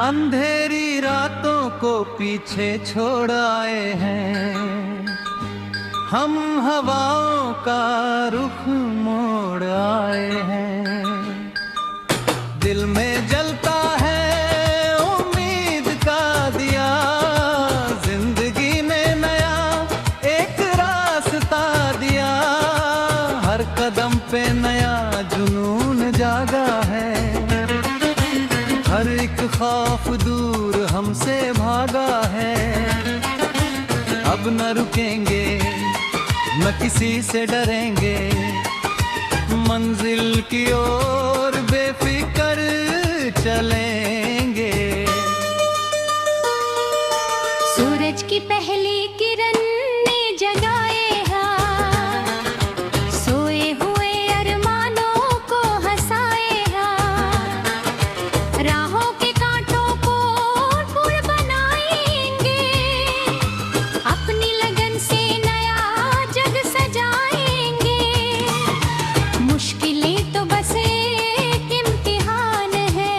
अंधेरी रातों को पीछे छोड़ आए हैं, हम हवाओं का रुख मोड़ आए हैं। दिल में जलता है उम्मीद का दिया, जिंदगी में नया एक रास्ता दिया। हर कदम पे नया जुनून जागा है, हर एक खौफ दूर हमसे भागा है। अब न रुकेंगे न किसी से डरेंगे, मंजिल की ओर बेफिक्र चलेंगे। सूरज की पहली किरण ने जगाए हाँ, सोए हुए अरमानों को हंसाए हाँ। राहों के कांटों को फूल बनाएंगे, अपनी लगन से नया जग सजाएंगे। मुश्किलें तो बस एक इम्तिहान है,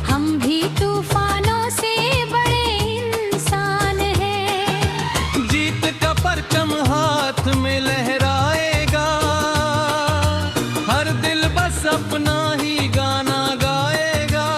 हम भी तूफानों से बड़े इंसान हैं। जीत का परचम हाथ में लहराएगा, हर दिल बस अपना ही गाना गाएगा।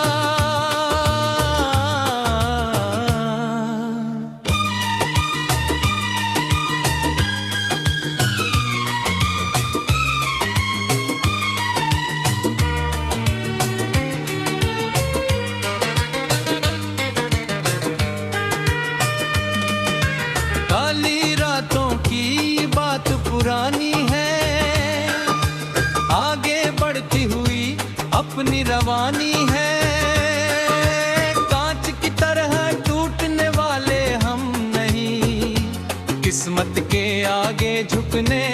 काली रातों की बात पुरानी है, आगे बढ़ती हुई अपनी रवानी है। कांच की तरह टूटने वाले हम नहीं, किस्मत के आगे झुकने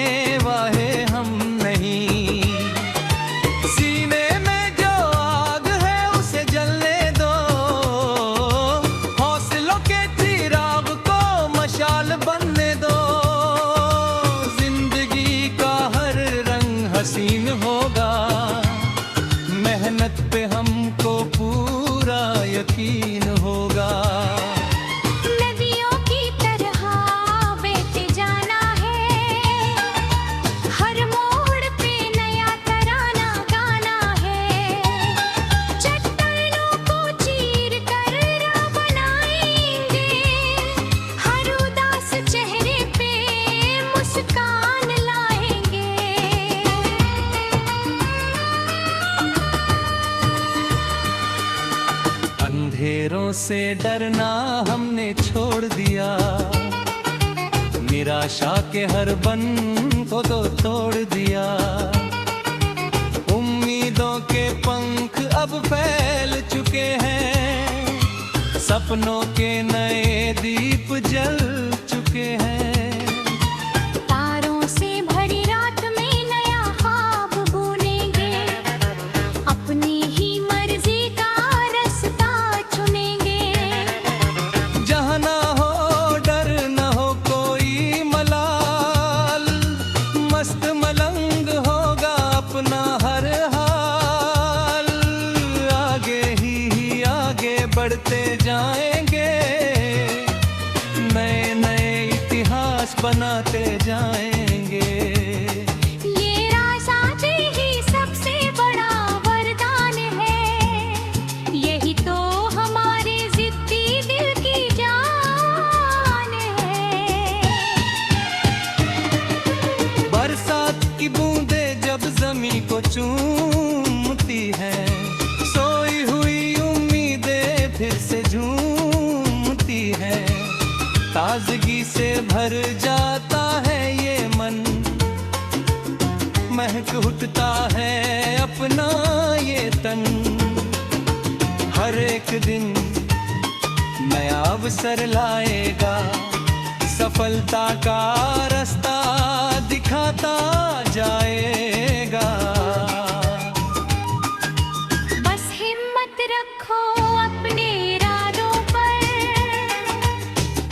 वाले हम नहीं। सीने में जो आग है उसे जलने दो, हौसलों के चिराग को मशाल बनने दो। जिंदगी का हर रंग हसीन होगा, मेहनत पे हमको पूरा यकीन होगा। नदियों की तरह बहते जाना है, हर मोड़ पे नया तराना गाना है। चट्टानों को चीर कर राह बनाएंगे, हर उदास चेहरे पे मुस्कान लाएंगे। अंधेरों से डरना हमने छोड़ दिया, निराशा के हर बन को तो तोड़ दिया। उम्मीदों के पंख अब फैल चुके हैं, सपनों के नए दीप जल चुके हैं। तारों से भरी रात में नया ख्वाब बुनेंगे, अपनी ही मर्जी का रास्ता चुनेंगे। जहाँ ना हो डर न हो कोई मलाल, मस्त मलंग होगा अपना हर हाल। आगे ही आगे बढ़ते जाएंगे, नए नए इतिहास बनाते जाएंगे। ये रासाते ही सबसे बड़ा वरदान है, यही तो हमारे जिद्दी दिल की जान है। बरसात की बूंदें जब जमीन को चूमती हैं, सोई हुई उम्मीदें फिर से झूमती हैं। ताजगी से भर जाता है ये मन, महक उठता है अपना ये तन। हर एक दिन नया अवसर लाएगा, सफलता का रास्ता दिखाता जाएगा। बस हिम्मत रखो अपने इरादों पर,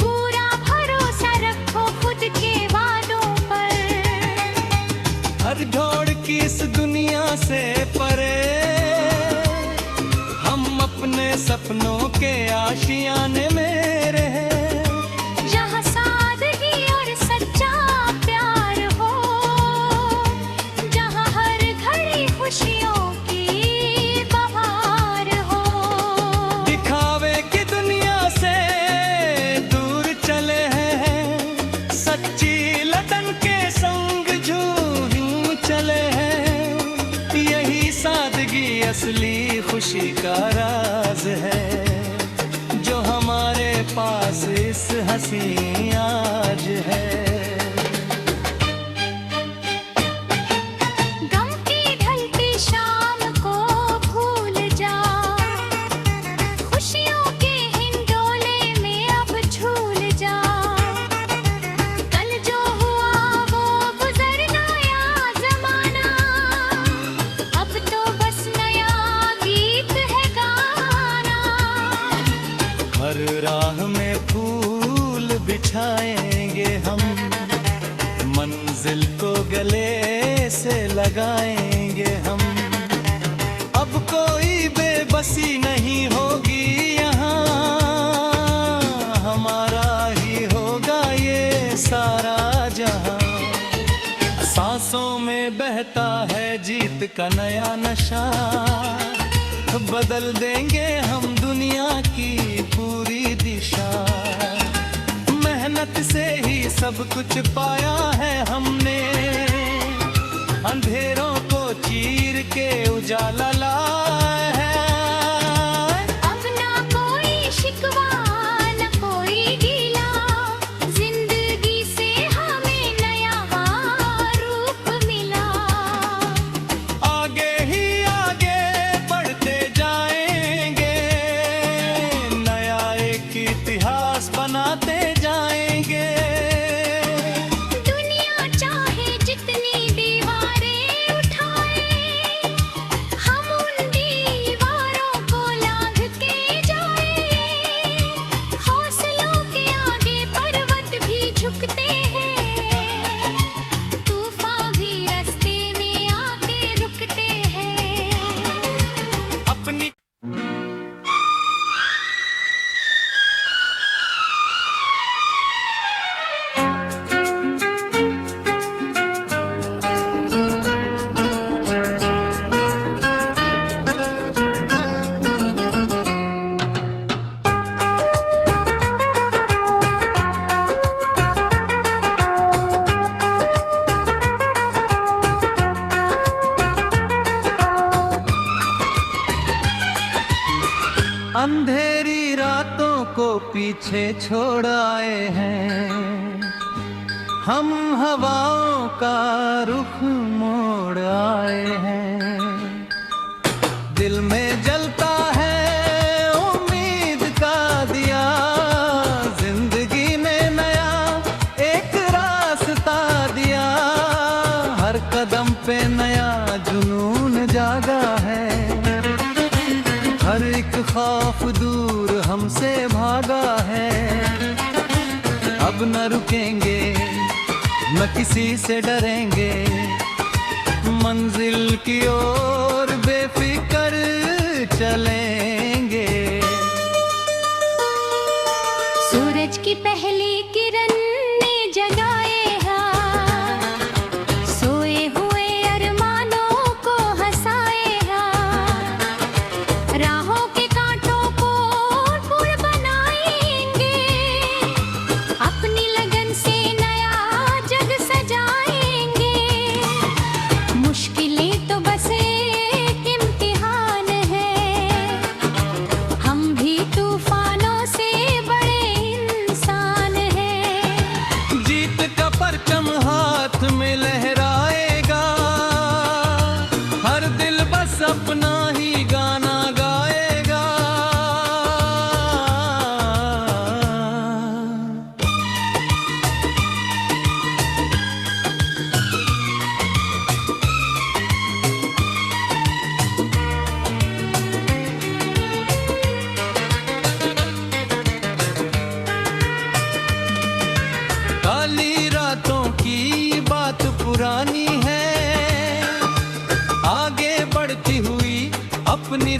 पूरा भरोसा रखो खुद के वादों पर। हर दौड़ की इस दुनिया से परे हम अपने सपनों के आशियाने में रहे। जहाँ सादगी और सच्चा प्यार हो, जहाँ हर घड़ी खुशियों की बहार हो। दिखावे की दुनिया से दूर चले हैं, सच्ची लगन के संग झूम चले हैं। यही सादगी असली खुशी का राज है, जो हमारे पास इस हंसी आज है। गम की ढलती शाम को भूल जा, खुशियों के हिंडोले में अब झूल जा। कल जो हुआ वो गुजरना या जमाना, अब तो बस नया गीत है गाना। हर राह में फूल बिछाएंगे हम, मंजिल को गले से लगाएंगे हम। अब कोई बेबसी नहीं होगी यहाँ, हमारा ही होगा ये सारा जहां। सांसों में बहता है जीत का नया नशा, बदल देंगे हम दुनिया की पूरी दिशा। मेहनत से ही सब कुछ पाया है हमने, अंधेरों को चीर के उजाला लाया है। अब ना कोई शिकवा न कोई गीला, जिंदगी से हमें नया रूप मिला। आगे ही आगे बढ़ते जाएंगे, नया एक इतिहास बनाते जाएंगे। दुनिया चाहे जितनी दीवारें उठाए, हम उन दीवारों को लांघ के जाए। हौसलों के आगे पर्वत भी झुकते हैं, तूफान भी रास्ते में आके रुकते हैं। अपनी अंधेरी रातों को पीछे छोड़ आए हैं, हम हवाओं का रुख मोड़ आए हैं। दिल में जलता है उम्मीद का दिया, जिंदगी में नया एक रास्ता दिया। हर कदम पे नया जुनून जागा है, हर एक खौफ दूर हमसे भागा है। अब न रुकेंगे न किसी से डरेंगे, मंजिल की ओर बेफिक्र चलेंगे। सूरज की पहली किरण ने जगाएगा सोए हुए अरमानों को, हंसाएगा राहों के कांटों को पुर बनाएंगे। अपनी लगन से नया जग सजाएंगे। मुश्किलें तो बस एक इम्तिहान है,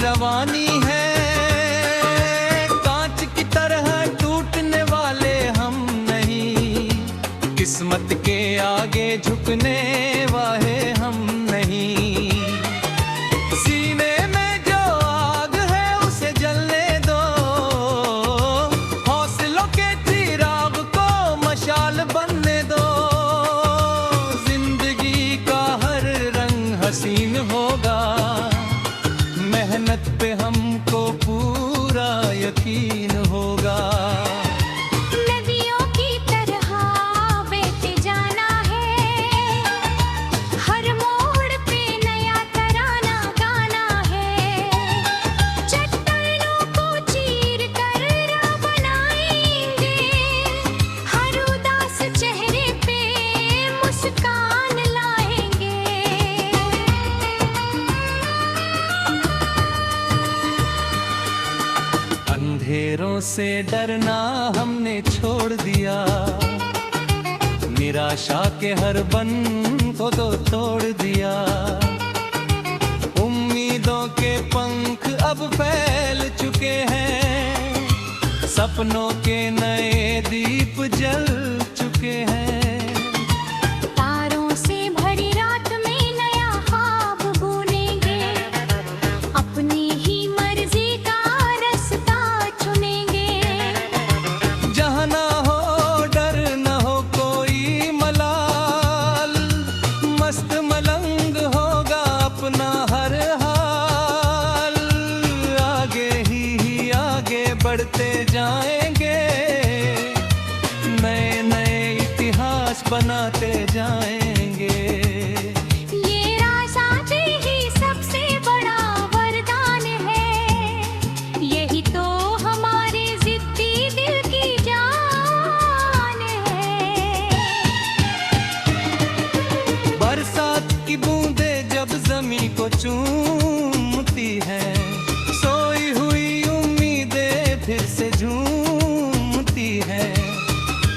जवानी है कांच की तरह टूटने वाले हम नहीं, किस्मत के आगे झुकने वाले हम नहीं। सीने में जो आग है उसे जलने दो, हौसलों के चिराग को मशाल बनने दो। जिंदगी का हर रंग हसीन होगा, मेहनत पे हमको पूरा यकीन होगा। नदियों की तरह बहते जाना है, हर मोड़ पे नया तराना गाना है। चट्टानों को चीर कर राह बनाएंगे, हर उदास चेहरे पे मुस्कान लाएंगे। अंधेरों से डरना हमने छोड़ दिया, निराशा के हर बंधन को तो तोड़ दिया। उम्मीदों के पंख अब फैल चुके हैं, सपनों के नए दीप जल चुके हैं। तारों से भरी रात में नया ख्वाब बुनेंगे, अपनी ही मर्जी का रास्ता चुनेंगे। जहाँ ना हो डर न हो कोई मलाल, मस्त मलंग होगा अपना हर हाल। आगे ही आगे बढ़ते जाएंगे, नए नए इतिहास बनाते जाएंगे। ये रासाते ही सबसे बड़ा वरदान है, यही तो हमारे जिद्दी दिल की जान है। बरसात की बूंदें जब जमीन को चूमती हैं, सोई हुई उम्मीदें फिर से झूमती हैं।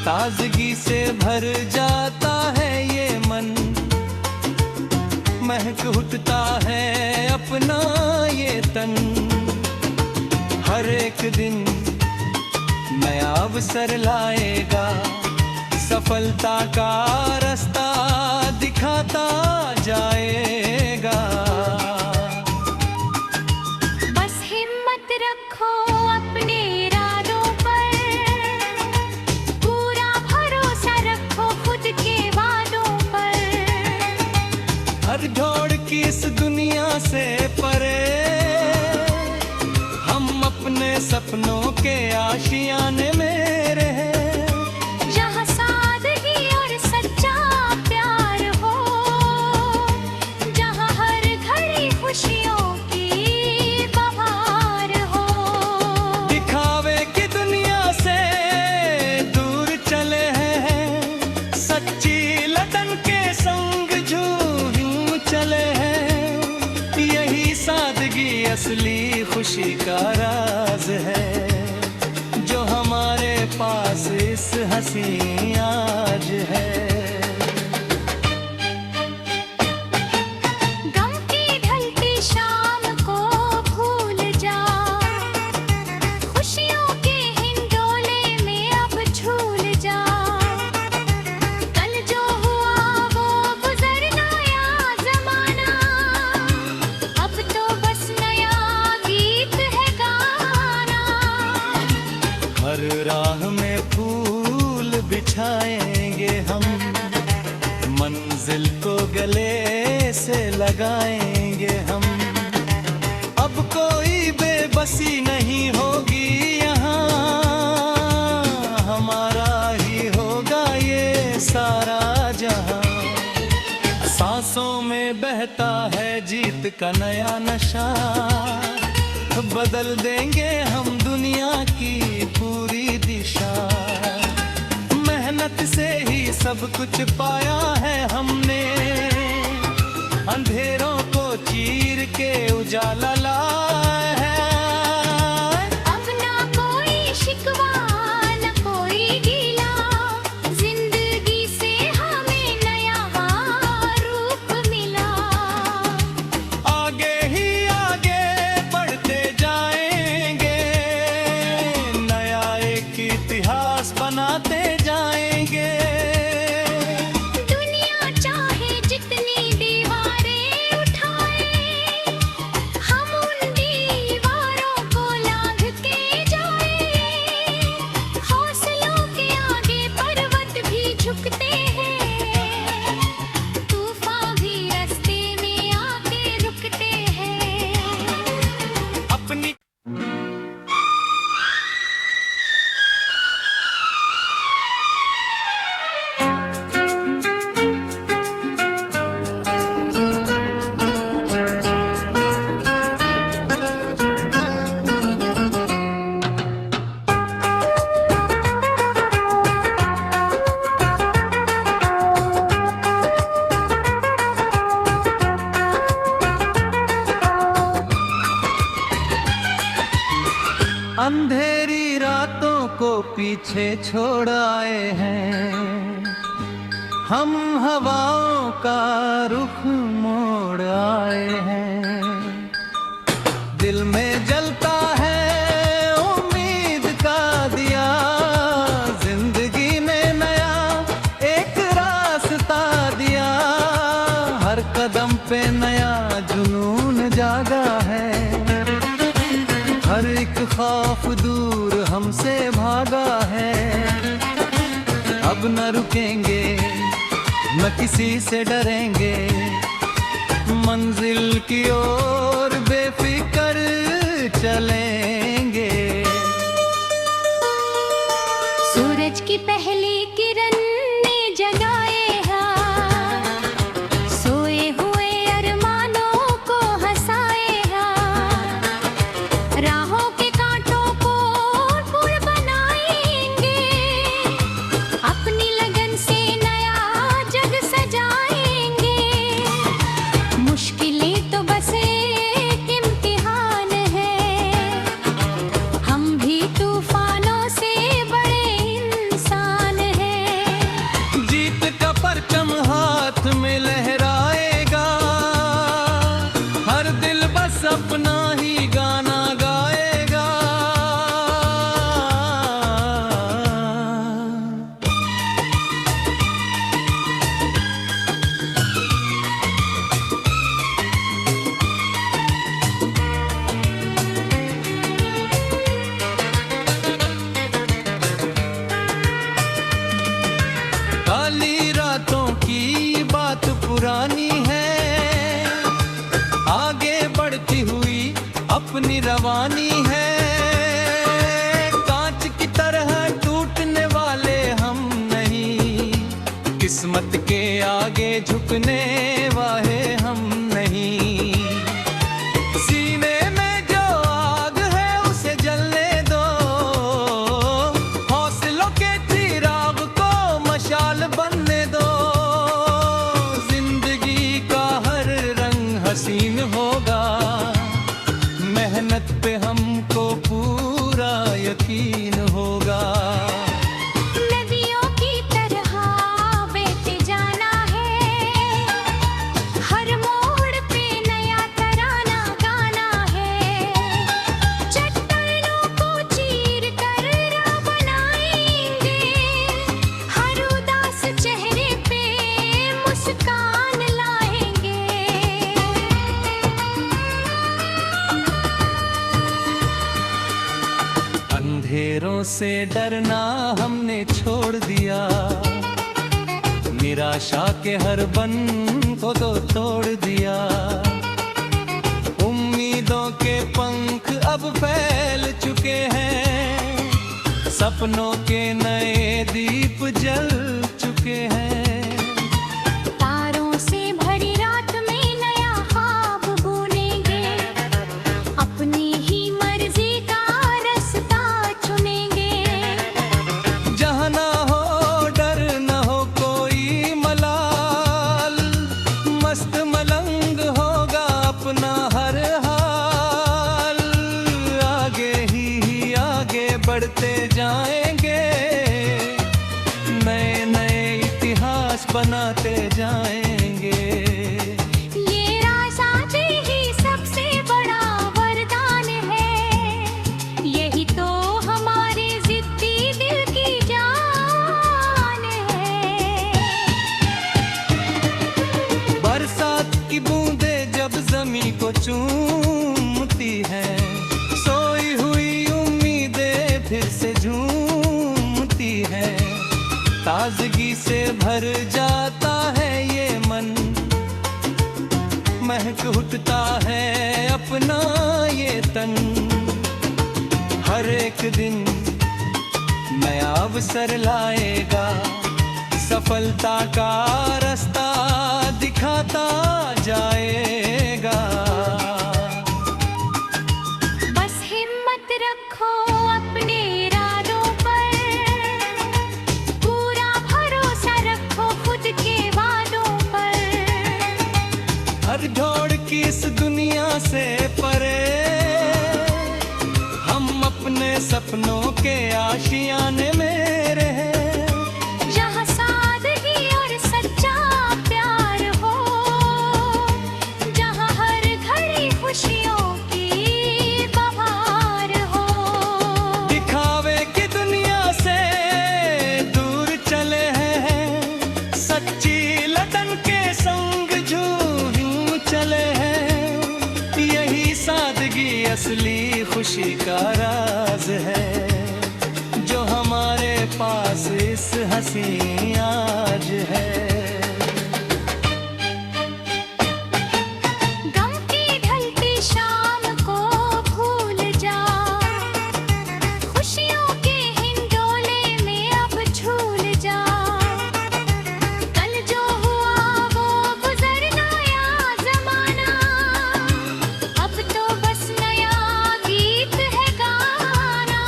ताजगी से भर जाता है ये मन, महक उठता है अपना ये तन। हर एक दिन नया अवसर लाएगा, सफलता का रास्ता दिखाता जाएगा। बस हिम्मत रखो अपने इरादों पर, पूरा भरोसा रखो खुद के वादों पर। हर दौड़ की इस दुनिया से परे, हम अपने सपनों के आशियाने में रहे। जहाँ सादगी और सच्चा प्यार हो, जहाँ हर घड़ी खुशियों की बहार हो। दिखावे की दुनिया से दूर चले हैं, सच्ची लगन के संग झूम चले हैं। यही सादगी असली खुशी का राज है, जो हमारे पास इस हंसी आज है। गम की ढलती शाम को भूल जा, खुशियों के हिंडोले में अब झूल जा। कल जो हुआ वो गुजरना या जमाना, अब तो बस नया गीत है गाना। हर राह में फूल बिछाएंगे हम, मंजिल को गले से लगाएंगे हम। अब कोई बेबसी नहीं होगी यहाँ, हमारा ही होगा ये सारा जहां। सांसों में बहता है जीत का नया नशा, बदल देंगे हम दुनिया की पूरी दिशा। मेहनत से ही सब कुछ पाया है हमने, अंधेरों को चीर के उजाला लाया है। अब ना कोई शिकवा न कोई गीला, जिंदगी से हमें नया रूप मिला। आगे ही आगे बढ़ते अंधेरी रातों को पीछे छोड़ आए हैं, हम हवाओं का रुख मोड़ आए हैं। दिल में जलता है उम्मीद का दिया, जिंदगी में नया एक रास्ता दिया। हर कदम पे नया जुनून जागा है, हर एक खौफ दूर हमसे भागा है। अब न रुकेंगे न किसी से डरेंगे, मंजिल की ओर बेफिक्र चलेंगे। सूरज की पहली किरण ने जगाए हाँ, सोए हुए अरमानों को हंसाए हाँ। राहों के कांटों को फूल बनाएंगे, अपनी लगन से नया जग सजाएंगे। मुश्किलें तो बस एक इम्तिहान है, हम भी तूफानों से बड़े इंसान हैं। जीत का परचम हाथ में लहराएगा, हर दिल बस अपना ही गाना गाएगा। काली रातों की बात पुरानी है, आगे बढ़ती हुई अपनी रवानी है। कांच की तरह टूटने वाले हम नहीं, किस्मत के आगे झुकने वाले हम नहीं। सीने में जो आग है उसे जलने दो, हौसलों के चिराग को मशाल बनने दो। जिंदगी का हर रंग हसीन होगा, मेहनत पे हमको पूरा यकीन होगा। नदियों की तरह बहते जाना है, हर मोड़ पे नया तराना गाना है। चट्टानों को चीर कर राह बनाएंगे, हर उदास चेहरे पे मुस्कान लाएंगे। अंधेरों से डरना हमने छोड़ दिया, निराशा के हर बन को तो तोड़ दिया। उम्मीदों के पंख अब फैल चुके हैं, सपनों के नए दीप जल चुके हैं। तारों से भरी रात में नया ख्वाब बुनेंगे, अपनी ही मर्जी का रास्ता चुनेंगे। जहाँ ना हो डर न हो कोई मलाल, मस्त मलंग होगा अपना हर हाल। आगे ही आगे बढ़ते जाएंगे, नए नए इतिहास बनाते जाएंगे। ये राज़-ए ही सबसे बड़ा वरदान है, यही तो हमारे ज़िद्दी दिल की जान है। बरसात की बूंदें जब जमीन को चूमती हैं, सोई हुई उम्मीदें फिर से झूमती हैं। ताजगी से भर जाता है ये मन, महक उठता है अपना ये तन। हर एक दिन नया अवसर लाएगा, सफलता का रास्ता दिखाता जाएगा। बस हिम्मत रखो अपने इरादों पर, पूरा भरोसा रखो खुद के वादों पर। हर दौड़ की इस दुनिया से परे, हम अपने सपनों के आशियाने मेरे हैं। जहाँ सादगी और सच्चा प्यार हो, जहाँ हर घड़ी खुशियों की बहार हो। दिखावे की दुनिया से दूर चले हैं, सच्ची लगन के संग झूम चले हैं। यही सादगी असली खुशी का राज है, जो हमारे पास इस हंसी आज है। गम की ढलती शाम को भूल जा, खुशियों के हिंडोले में अब झूल जा। कल जो हुआ वो गुजरना या जमाना, अब तो बस नया गीत है गाना।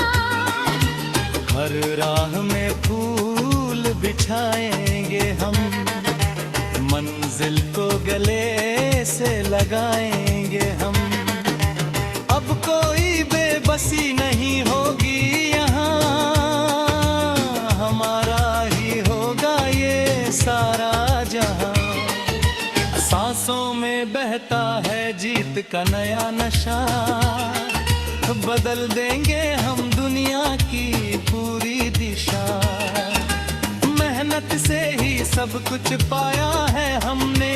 हर राह में फूल बिछाएंगे हम, मंजिल को गले से लगाएंगे हम। अब कोई बेबसी नहीं होगी यहाँ, हमारा ही होगा ये सारा जहां। सांसों में बहता है जीत का नया नशा, बदल देंगे हम दुनिया की पूरी दिशा। मेहनत से ही सब कुछ पाया है हमने,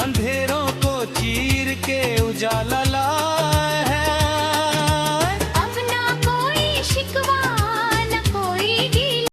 अंधेरों को चीर के उजाला